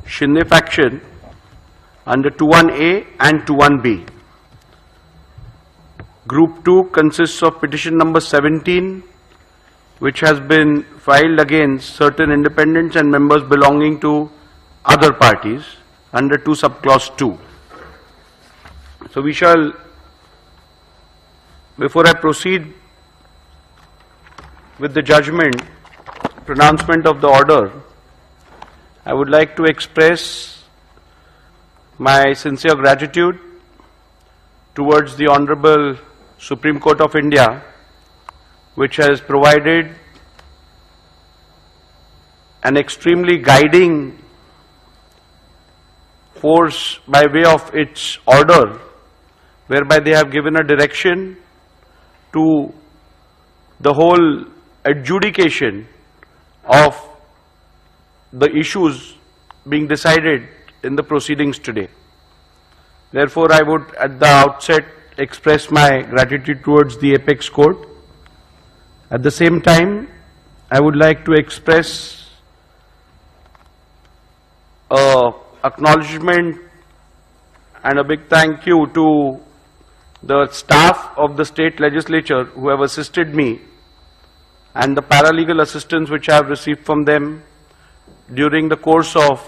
Shinde faction under 21A and 21B. Group 2 consists of petition number 17, which has been filed against certain independents and members belonging to other parties under 2 subclause 2. So we shall, before I proceed with the judgment, pronouncement of the order, I would like to express my sincere gratitude towards the Honorable Supreme Court of India, which has provided an extremely guiding force by way of its order, whereby they have given a direction to the whole adjudication of the issues being decided in the proceedings today. Therefore, I would at the outset express my gratitude towards the Apex Court. At the same time, I would like to express acknowledgement and a big thank you to the staff of the state legislature who have assisted me and the paralegal assistance which I have received from them during the course of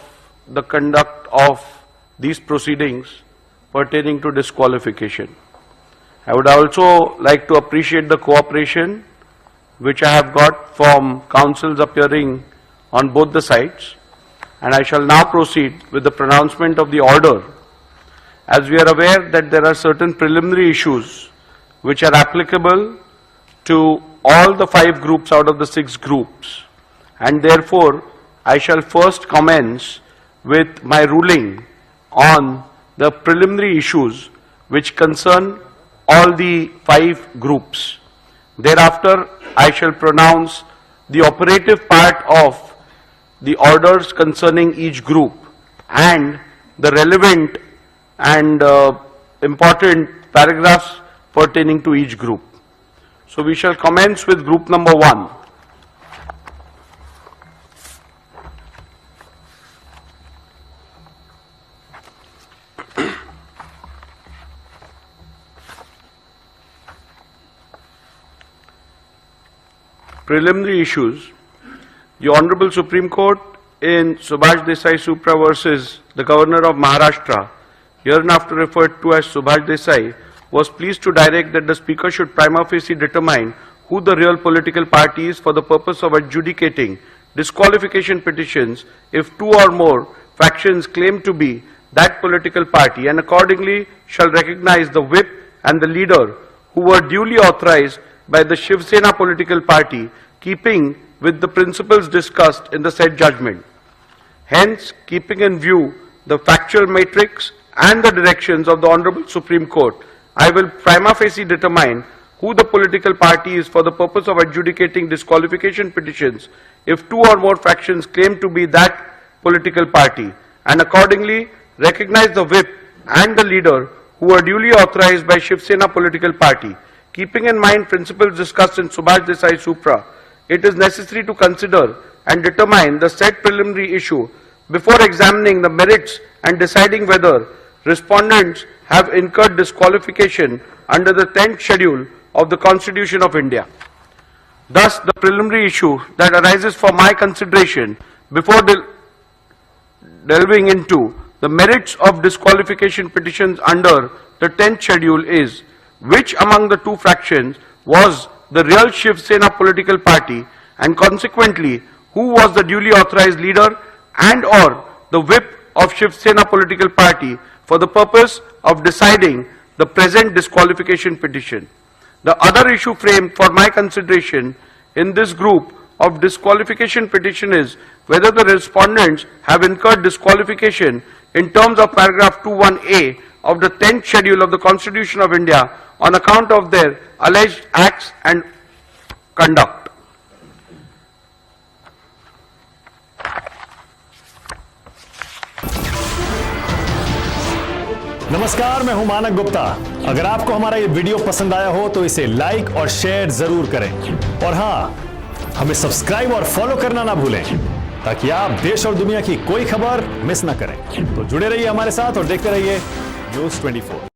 the conduct of these proceedings pertaining to disqualification. I would also like to appreciate the cooperation which I have got from counsels appearing on both the sides, and I shall now proceed with the pronouncement of the order. As we are aware that there are certain preliminary issues which are applicable to all the 5 groups out of the 6 groups, and therefore I shall first commence with my ruling on the preliminary issues which concern all the 5 groups. Thereafter, I shall pronounce the operative part of the orders concerning each group and the relevant and important paragraphs pertaining to each group. So we shall commence with group number 1. Preliminary issues. The Honorable Supreme Court in Subhash Desai Supra versus the Governor of Maharashtra, hereinafter referred to as Subhash Desai, was pleased to direct that the Speaker should prima facie determine who the real political party is for the purpose of adjudicating disqualification petitions if 2 or more factions claim to be that political party, and accordingly shall recognize the whip and the leader who were duly authorized by the Shivsena political party, keeping with the principles discussed in the said judgment. Hence, keeping in view the factual matrix and the directions of the Honorable Supreme Court, I will prima facie determine who the political party is for the purpose of adjudicating disqualification petitions if 2 or more factions claim to be that political party, and accordingly recognize the whip and the leader who are duly authorized by Shivsena political party. Keeping in mind principles discussed in Subhash Desai Supra, it is necessary to consider and determine the said preliminary issue before examining the merits and deciding whether respondents have incurred disqualification under the 10th schedule of the Constitution of India. Thus, the preliminary issue that arises for my consideration before delving into the merits of disqualification petitions under the 10th schedule is, which among the 2 fractions was the real Shivsena political party, and consequently who was the duly authorized leader and or the whip of Shivsena political party for the purpose of deciding the present disqualification petition. The other issue framed for my consideration in this group of disqualification petition is whether the respondents have incurred disqualification in terms of paragraph 21A of the 10th schedule of the Constitution of India on account of their alleged acts and conduct. नमस्कार, मैं हूं मानक गुप्ता। अगर आपको हमारा ये video पसंद आया हो तो इसे लाइक और शेयर जरूर करें, और हां, हमें सब्सक्राइब और फॉलो करना ना भूलें। ताकि आप देश और दुनिया की कोई खबर मिस ना करें। तो जुड़े रहिए हमारे साथ और देखते रहिए News24।